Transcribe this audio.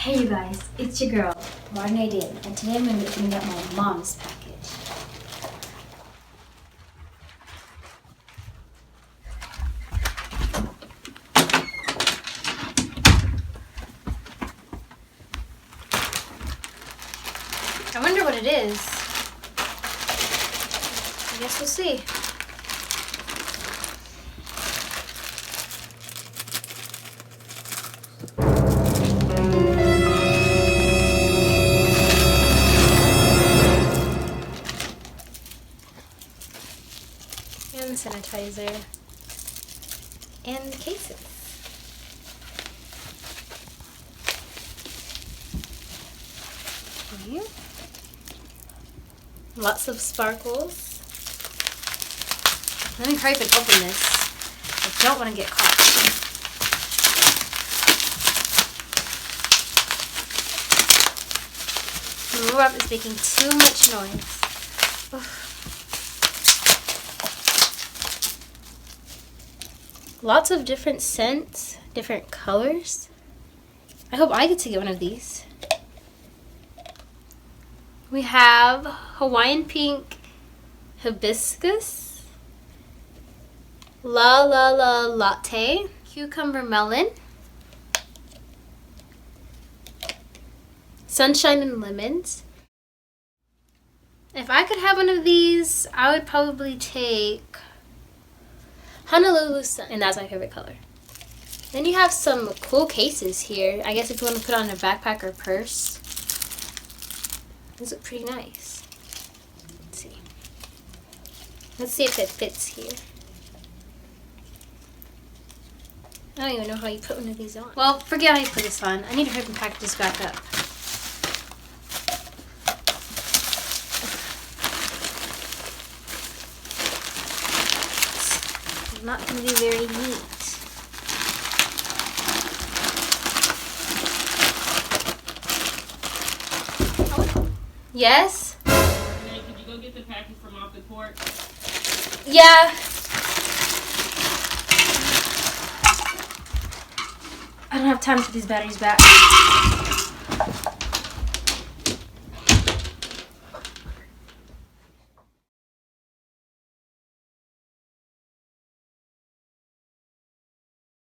Hey you guys, it's your girl, Mardonae, and today I'm going to be opening up my mom's package. I wonder what it is. I guess we'll see. And the sanitizer. And the cases. Okay. Lots of sparkles. Let me hurry up and open this. I don't want to get caught. The rub is making too much noise. Ugh. Lots of different scents, different colors. I hope I get to get one of these. We have Hawaiian Pink Hibiscus, La La La Latte, Cucumber Melon, Sunshine and Lemons. If I could have one of these, I would probably take Honolulu Sun, and that's my favorite color. Then you have some cool cases here. I guess if you want to put on a backpack or purse. These look pretty nice. Let's see. Let's see if it fits here. I don't even know how you put one of these on. Well, forget how you put this on. I need to hurry and pack this back up. It's not going to be very neat. Yes? Mardonae, could you go get the package from off the porch? Yeah. I don't have time to put these batteries back.